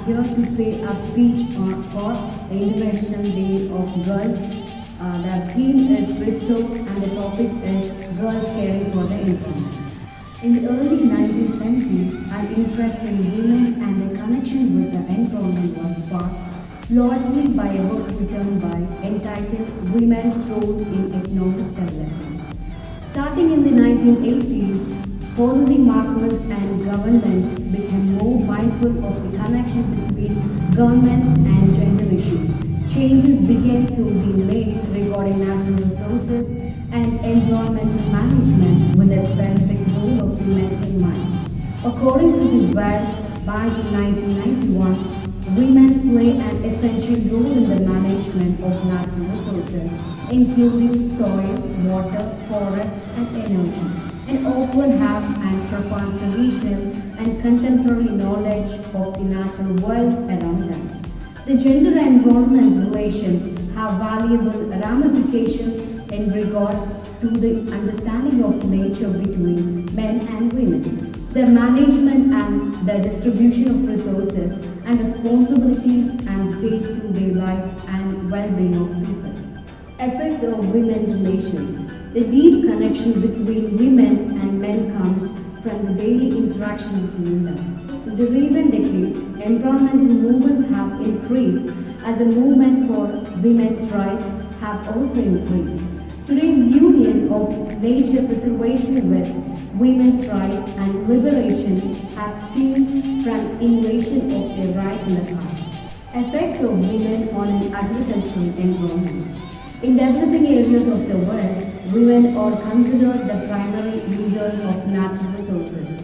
here to say a speech for the International Day of Girls. The theme is Restore and the topic is Girls Caring for the Environment. In the early 1970s, an interest in women and their connection with the environment was sparked largely by a book written by entitled Women's Role in Economic Development. Starting in the 1980s, policymakers and governments became more mindful of the connection between government and gender issues. Changes began to be made regarding natural resources and environmental management with a specific role of women in mind. According to the World Bank in 1991, women play an essential role in the management of natural resources, including soil, water, forest, and energy, and often have a profound traditional and contemporary knowledge of the natural world around them. The gender-environment relations have valuable ramifications in regards to the understanding of nature between men and women, the management and the distribution of resources, and responsibilities and day-to-day life and well-being of people. Effects of women relations. The deep connection between women and men comes from the daily interaction between them. In the recent decades, environmental movements have increased as the movement for women's rights have also increased. Today's union of nature preservation with women's rights and liberation has stemmed from invasion of their rights in the past. Effects of women on an agricultural environment. In developing areas of the world, women are considered the primary users of natural resources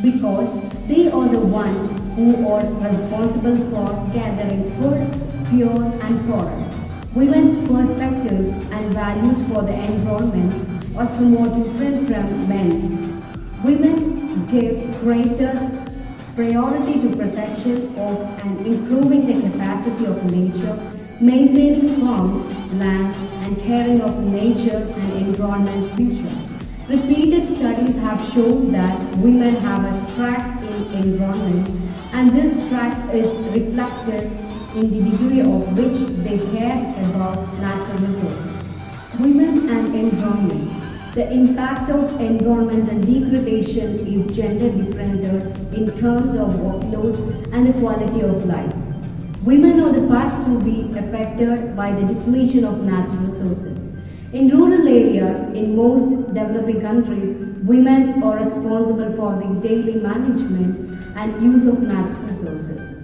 because they are the ones who are responsible for gathering food, fuel, and forest. Women's perspectives and values for the environment are somewhat different from men's. Women give greater priority to protection of and improving the capacity of nature, maintaining farms, lands, and caring of nature and environment's future. Repeated studies have shown that women have a track in environment, and this track is reflected in the degree of which they care about natural resources. Women and environment. The impact of environmental degradation is gender differentiated in terms of workloads and the quality of life. Women are the first to be affected by the depletion of natural resources. In rural areas, in most developing countries, women are responsible for the daily management and use of natural resources.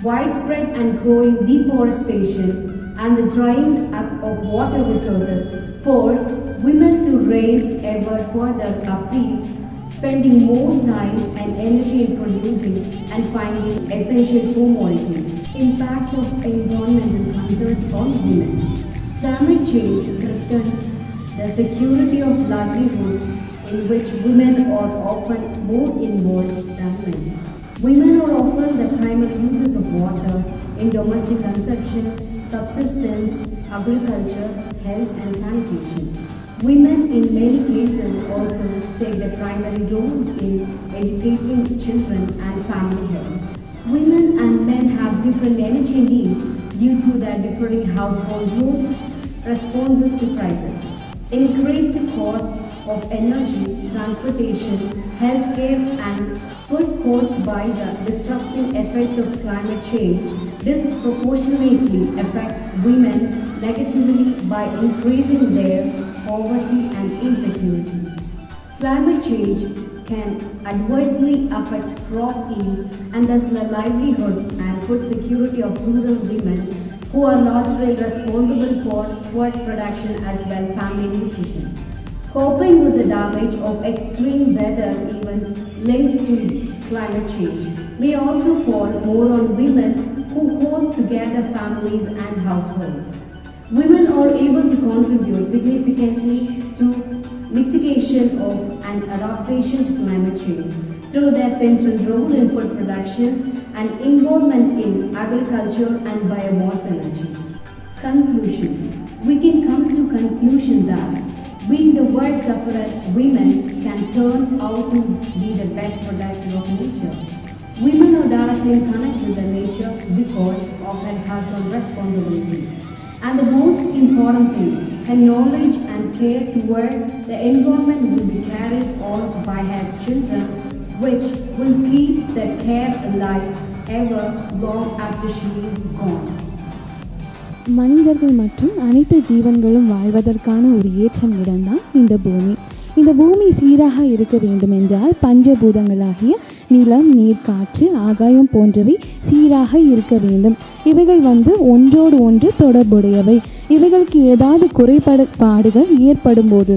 Widespread and growing deforestation and the drying up of water resources force women to range ever further afield, spending more time and energy in producing and finding essential commodities. Impact of environmental concerns on women. Climate change threatens the security of livelihood in which women are often more involved than men. Women are often the primary users of water in domestic consumption, subsistence, agriculture, health and sanitation. Women in many cases also take the primary role in educating children and family health. Women and men have different energy needs due to their differing household roles, responses to crisis, increased cost of energy, transportation, healthcare, and food caused by the disrupting effects of climate change disproportionately affect women negatively by increasing their poverty and insecurity. Climate change can adversely affect crop yields and thus the livelihood and food security of rural women who are largely responsible for food production as well family nutrition. Coping with the damage of extreme weather events linked to climate change may also fall more on women who hold together families and households. Women are able to contribute significantly to mitigation of and adaptation to climate change through their central role in food production and involvement in agriculture and biomass energy. Conclusion. We can come to conclusion that being the world sufferer, women can turn out to be the best protector of nature. Women are directly connected with the nature because of their household responsibility. And the most important thing, her knowledge and care toward the environment will be carried on by her children, which will keep the care alive ever long after she is gone. மனிதர்கள் மற்றும் அனைத்து ஜீவன்களும் வாழ்வதற்கான ஒரு ஏற்றம் இடம்தான் இந்த பூமி. இந்த பூமி சீராக இருக்க வேண்டுமென்றால் பஞ்சபூதங்களாகிய நிலம், நீர், காற்று, ஆகாயம் போன்றவை சீராக இருக்க வேண்டும். இவைகள் ஒன்றோடு ஒன்று தொடர்புடையவை. இவைகளுக்கு ஏதாவது குறைபாடுகள் ஏற்படும் போது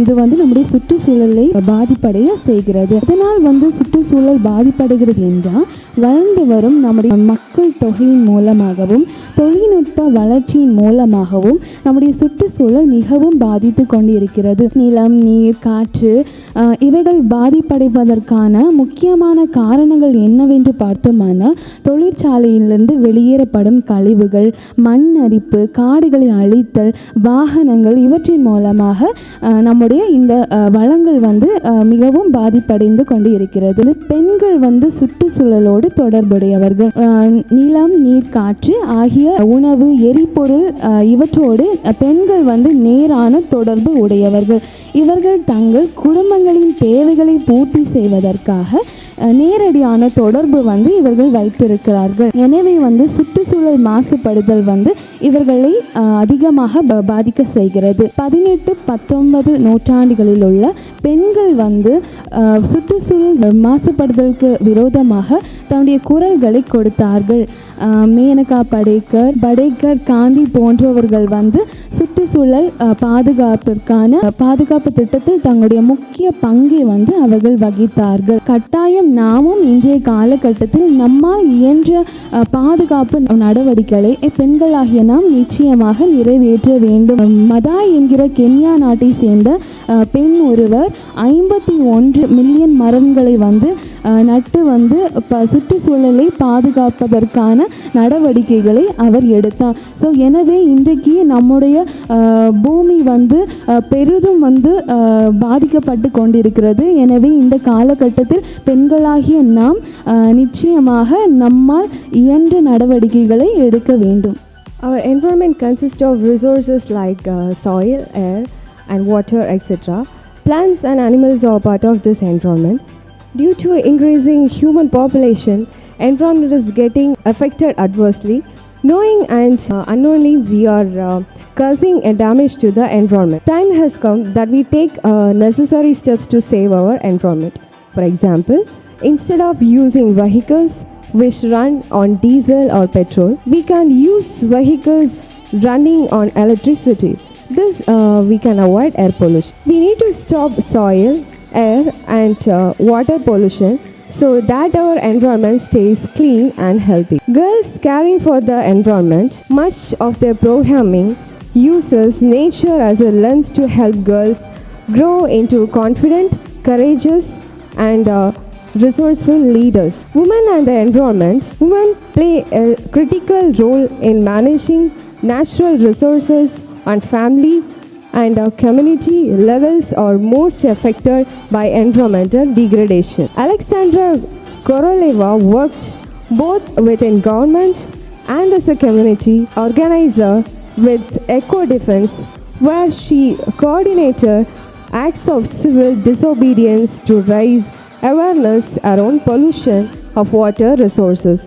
இது நம்முடைய சுற்றுச்சூழலை பாதிப்படைய செய்கிறது. இதனால் சுற்றுச்சூழல் பாதிப்படைகிறது என்றால் வளர்ந்து வரும் நம்முடைய மக்கள் தொகையின் மூலமாகவும் தொழில்நுட்ப வளர்ச்சியின் மூலமாகவும் நம்முடைய சுற்றுச்சூழல் மிகவும் பாதித்து கொண்டிருக்கிறது. நிலம், நீர், காற்று இவைகள் பாதிப்படைவதற்கான முக்கியமான காரணங்கள் என்னவென்று பார்த்தோமானால் தொழிற்சாலையிலிருந்து வெளியேறப்படும் கழிவுகள், மண் அரிப்பு, காடுகளை அழித்தல், வாகனங்கள் இவற்றின் மூலமாக நம்முடைய இந்த வளங்கள் மிகவும் பாதிப்படைந்து கொண்டு இருக்கிறது. பெண்கள் சுற்றுச்சூழலோடு தொடர்புடையவர்கள். நிலம், நீர், காற்று ஆகிய உணவு, எரிபொருள் இவற்றோடு பெண்கள் நேரான தொடர்பு உடையவர்கள். இவர்கள் தங்கள் குடும்பங்களின் தேவைகளை பூர்த்தி செய்வதற்காக நேரடியான தொடர்பு இவர்கள் வைத்திருக்கிறார்கள். எனவே சுற்றுச்சூழல் மாசுபடுதல் இவர்களை அதிகமாக பாதிக்க செய்கிறது. 18-19 நூற்றாண்டுகளில் உள்ள பெண்கள் சுற்றுச்சூழல் மாசுபடுதலுக்கு விரோதமாக தன்னுடைய குரல்களை கொடுத்தார்கள். மேனகா படேக்கர், காந்தி போன்றவர்கள் சுற்றுச்சூழல் பாதுகாப்பு திட்டத்தில் தங்களுடைய முக்கிய பங்கை அவர்கள் வகித்தார்கள். கட்டாயம் நாமும் இன்றைய காலகட்டத்தில் நம்மால் இயன்ற பாதுகாப்பு நடவடிக்கைகளை பெண்களாகிய நாம் நிச்சயமாக நிறைவேற்ற வேண்டும். மதாய் என்கிற கென்யா நாட்டை சேர்ந்த பெண் ஒருவர் 51 மில்லியன் மரங்களை நட்டு சுற்றுச்சூழலை பாதுகாப்பதற்கான நடவடிக்கைகளை அவர் எடுத்தார். ஸோ எனவே இன்றைக்கு நம்முடைய பூமி பெரிதும் பாதிக்கப்பட்டு கொண்டிருக்கிறது. எனவே இந்த காலகட்டத்தில் பெண்களாகிய நாம் நிச்சயமாக நம்மால் இயன்ற நடவடிக்கைகளை எடுக்க வேண்டும். Our environment consists of resources like soil, air and water, etc. Plants and animals are part of this environment. Due to increasing human population, environment is getting affected adversely. Knowing and unknowingly, we are causing a damage to the environment. Time has come that we take necessary steps to save our environment. For example, instead of using vehicles which run on diesel or petrol, we can use vehicles running on electricity. This we can avoid air pollution. We need to stop soil, air and water pollution so that our environment stays clean and healthy. Girls caring for the environment, much of their programming uses nature as a lens to help girls grow into confident, courageous and resourceful leaders. Women and the environment. Women play a critical role in managing natural resources, and family and community levels are most affected by environmental degradation. Alexandra Koroleva worked both within government and as a community organizer with Eco Defense, where she coordinated acts of civil disobedience to raise awareness around pollution of water resources,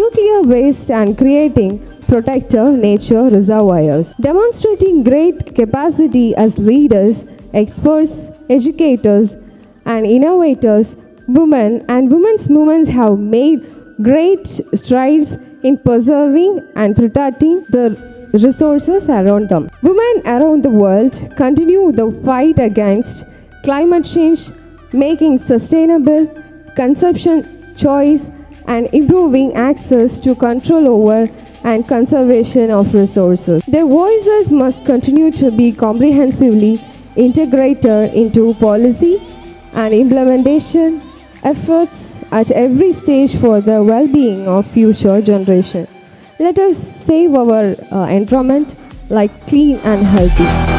nuclear waste and creating protective nature reservoirs. Demonstrating great capacity as leaders, experts, educators and innovators, women and women's movements have made great strides in preserving and protecting the resources around them. Women around the world continue the fight against climate change, making sustainable consumption choice and improving access to control over and conservation of resources. Their voices must continue to be comprehensively integrated into policy and implementation efforts at every stage for the well-being of future generations. Let us save our environment like clean and healthy.